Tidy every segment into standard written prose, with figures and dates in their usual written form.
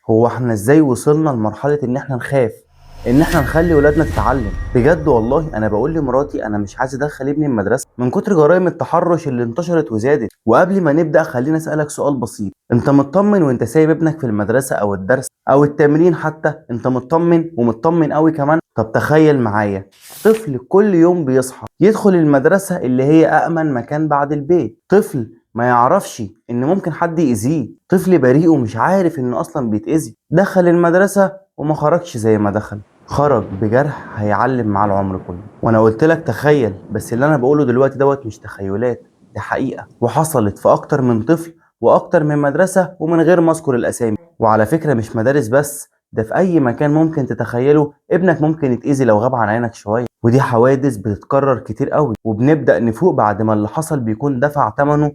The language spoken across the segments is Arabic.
هو احنا ازاي وصلنا لمرحلة ان احنا نخاف ان احنا نخلي ولادنا تتعلم؟ بجد والله انا بقول لمراتي انا مش عايز ادخل ابني المدرسة من كتر جرائم التحرش اللي انتشرت وزادت. وقبل ما نبدأ خليني اسألك سؤال بسيط، انت مطمن وانت سايب ابنك في المدرسة او الدرس او التمرين؟ حتى انت مطمن ومطمن قوي كمان؟ طب تخيل معايا طفل كل يوم بيصحى يدخل المدرسة اللي هي أأمن مكان بعد البيت، طفل ما يعرفش ان ممكن حد يأذيه، طفل بريء ومش عارف انه اصلا بيتأذي، دخل المدرسة وما خرجش زي ما دخل، خرج بجرح هيعلم معاه العمر كله. وانا قلت لك تخيل، بس اللي انا بقوله دلوقتي دوت مش تخيلات، دي حقيقة وحصلت في اكتر من طفل واكتر من مدرسة ومن غير ما اذكر الاسامي. وعلى فكرة مش مدارس بس، ده في اي مكان ممكن تتخيله ابنك ممكن يتأذي لو غاب عن عينك شوية. ودي حوادث بتتكرر كتير قوي، وبنبدأ نفوق بعد ما اللي حصل بيكون دفع ثمنه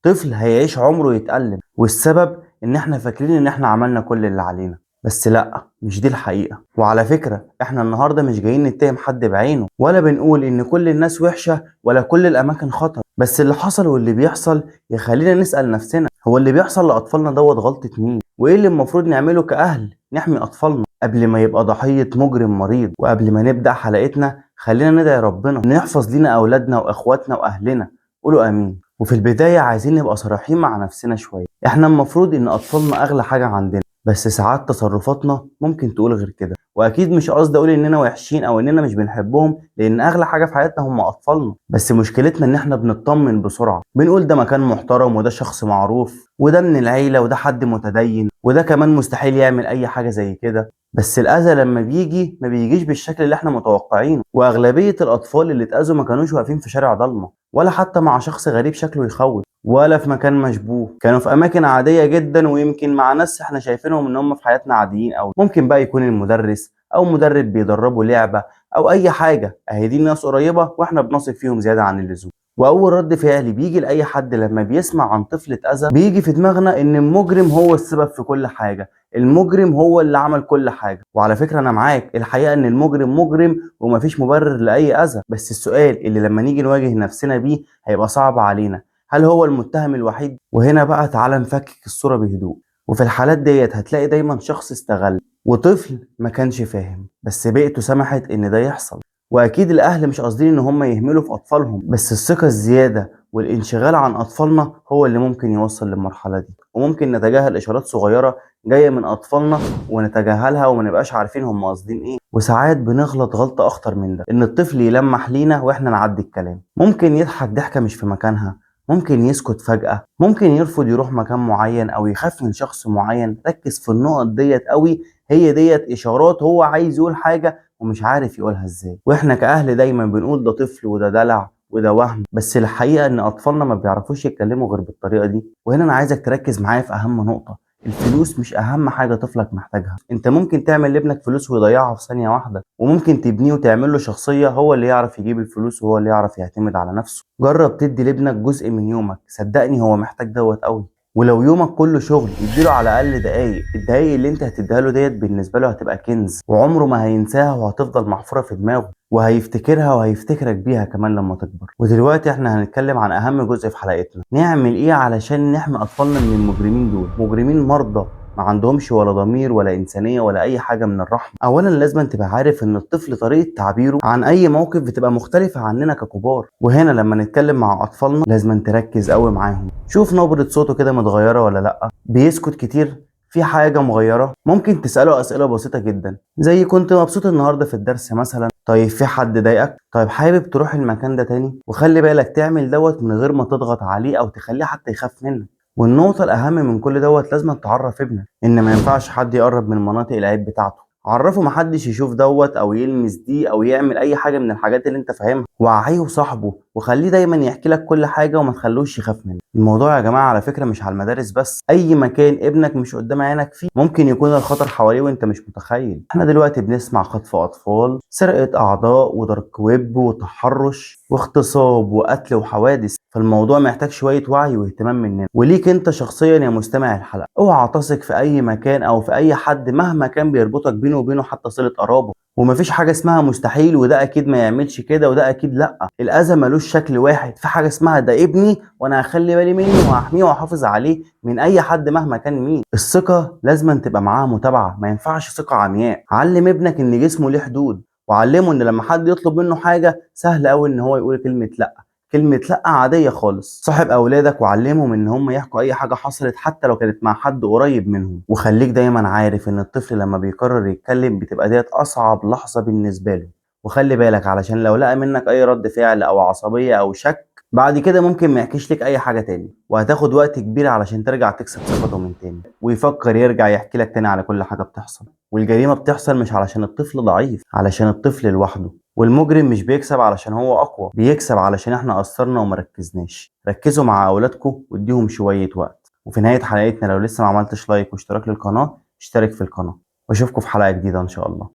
طفل هيعيش عمره يتألم، والسبب ان احنا فاكرين ان احنا عملنا كل اللي علينا. بس لا، مش دي الحقيقة. وعلى فكرة احنا النهاردة مش جايين نتهم حد بعينه، ولا بنقول ان كل الناس وحشة ولا كل الاماكن خطر، بس اللي حصل واللي بيحصل يخلينا نسأل نفسنا، هو اللي بيحصل لأطفالنا دوت غلطة مين؟ وايه اللي المفروض نعمله كأهل نحمي أطفالنا قبل ما يبقى ضحية مجرم مريض؟ وقبل ما نبدأ حلقتنا خلينا ندعي ربنا ان يحفظ لينا اولادنا واخواتنا واهلنا. قولوا امين. وفي البداية عايزين نبقى صريحين مع نفسنا شوية، احنا المفروض ان اطفالنا اغلى حاجة عندنا، بس ساعات تصرفاتنا ممكن تقول غير كده. واكيد مش قصدي اقول اننا وحشين او اننا مش بنحبهم، لان اغلى حاجة في حياتنا هم اطفالنا، بس مشكلتنا ان احنا بنطمن بسرعة، بنقول ده مكان محترم وده شخص معروف وده من العيلة وده حد متدين وده كمان مستحيل يعمل اي حاجة زي كده. بس الأذى لما بيجي ما بيجيش بالشكل اللي احنا متوقعينه، وأغلبية الأطفال اللي اتأذوا ما كانوش واقفين في شارع ضلمة، ولا حتى مع شخص غريب شكله يخوف، ولا في مكان مشبوه، كانوا في أماكن عادية جدا، ويمكن مع ناس احنا شايفينهم إن هم في حياتنا عاديين أوي. ممكن بقى يكون المدرس أو مدرب بيدربوا لعبة أو أي حاجة، أهي دي ناس قريبة وإحنا بنثق فيهم زيادة عن اللزوم. واول رد فعل بيجي لاي حد لما بيسمع عن طفل اتاذى، بيجي في دماغنا ان المجرم هو السبب في كل حاجه، المجرم هو اللي عمل كل حاجه. وعلى فكره انا معاك، الحقيقه ان المجرم مجرم ومفيش مبرر لاي اذى، بس السؤال اللي لما نيجي نواجه نفسنا بيه هيبقى صعب علينا، هل هو المتهم الوحيد؟ وهنا بقى تعالى نفكك الصوره بهدوء. وفي الحالات ديت هتلاقي دايما شخص استغل، وطفل ما كانش فاهم بس بيئته سمحت ان ده يحصل. واكيد الاهل مش قاصدين ان هم يهملوا في اطفالهم، بس الثقه الزياده والانشغال عن اطفالنا هو اللي ممكن يوصل للمرحله دي. وممكن نتجاهل اشارات صغيره جايه من اطفالنا ونتجاهلها وما نبقاش عارفين هم قاصدين ايه. وساعات بنغلط غلطه اخطر من ده، ان الطفل يلمح لينا واحنا نعدي الكلام، ممكن يضحك ضحكه مش في مكانها، ممكن يسكت فجأة، ممكن يرفض يروح مكان معين أو يخاف من شخص معين. ركز في النقط ديت قوي، هي ديت إشارات هو عايز يقول حاجة ومش عارف يقولها ازاي. واحنا كأهل دايما بنقول ده طفل وده دلع وده وهم، بس الحقيقة ان اطفالنا ما بيعرفوش يتكلموا غير بالطريقة دي. وهنا انا عايزك تركز معايا في اهم نقطة، الفلوس مش اهم حاجة طفلك محتاجها. انت ممكن تعمل لابنك فلوس ويضيعها في ثانية واحدة، وممكن تبنيه وتعمل له شخصية هو اللي يعرف يجيب الفلوس وهو اللي يعرف يعتمد على نفسه. جرب تدي لابنك جزء من يومك، صدقني هو محتاج دوت قوي. ولو يومك كله شغل اديله على الاقل دقايق، الدقايق اللي انت هتديها له ديت بالنسبه له هتبقى كنز، وعمره ما هينساها وهتفضل محفوره في دماغه، وهيفتكرها وهيفتكرك بيها كمان لما تكبر. ودلوقتي احنا هنتكلم عن اهم جزء في حلقتنا، نعمل ايه علشان نحمي اطفالنا من المجرمين دول، مجرمين مرضى ما عندهمش ولا ضمير ولا إنسانية ولا أي حاجة من الرحمة. أولا لازم تبقى عارف إن الطفل طريقة تعبيره عن أي موقف بتبقى مختلفة عننا ككبار، وهنا لما نتكلم مع أطفالنا لازم تركز قوي معاهم، شوف نبرة صوته كده متغيرة ولا لأ، بيسكت كتير، في حاجة مغيرة. ممكن تسأله أسئلة بسيطة جدا زي كنت مبسوط النهاردة في الدرس مثلا؟ طيب في حد ضايقك؟ طيب حابب تروح المكان ده تاني؟ وخلي بالك تعمل دوت من غير ما تضغط عليه أو تخليه حتى يخاف منك. والنقطة الأهم من كل دوت لازم تعرف ابنك إن ما ينفعش حد يقرب من مناطق العيب بتاعته، عرفه محدش يشوف دوت أو يلمس دي أو يعمل أي حاجة من الحاجات اللي أنت فاهمها، وعيه وصاحبه وخليه دايما يحكي لك كل حاجة وما تخلوش يخاف منك. الموضوع يا جماعة على فكرة مش على المدارس بس، أي مكان ابنك مش قدام عينك فيه ممكن يكون الخطر حواليه وأنت مش متخيل. احنا دلوقتي بنسمع خطف أطفال، سرقة أعضاء، ودارك ويب، وتحرش واغتصاب وقتل وحوادث، فالموضوع محتاج شوية وعي واهتمام مننا. وليك انت شخصيا يا مستمع الحلقة، اوعى تثق في اي مكان او في اي حد مهما كان بيربطك بينه وبينه حتى صلة قرابة. ومفيش حاجة اسمها مستحيل وده أكيد ما يعملش كده وده أكيد لأ، الأذى ملوش شكل واحد، في حاجة اسمها ده ابني وأنا هخلي بالي منه وهحميه وهحافظ عليه من أي حد مهما كان مين. الثقة لازم تبقى معاها متابعة، ما ينفعش ثقة عمياء. علم ابنك إن جسمه ليه حدود، وعلمه إن لما حد يطلب منه حاجة سهل أوي إن هو يقول كلمة لأ. كلمة لأ عادية خالص. صاحب أولادك وعلمهم إن هم يحكوا أي حاجة حصلت حتى لو كانت مع حد قريب منهم، وخليك دايما عارف إن الطفل لما بيقرر يتكلم بتبقى ديت أصعب لحظة بالنسبة له. وخلي بالك علشان لو لقى منك أي رد فعل أو عصبية أو شك بعد كده ممكن ما يحكيش لك أي حاجة تاني، وهتاخد وقت كبير علشان ترجع تكسب ثقته من تاني ويفكر يرجع يحكي لك تاني على كل حاجة بتحصل. والجريمة بتحصل مش علشان الطفل ضعيف، علشان الطفل لوحده. والمجرم مش بيكسب علشان هو اقوى، بيكسب علشان احنا قصرنا ومركزناش. ركزوا مع اولادكم واديهم شوية وقت. وفي نهاية حلقتنا لو لسه ما عملتش لايك واشتراك للقناة اشترك في القناة، واشوفكم في حلقة جديدة ان شاء الله.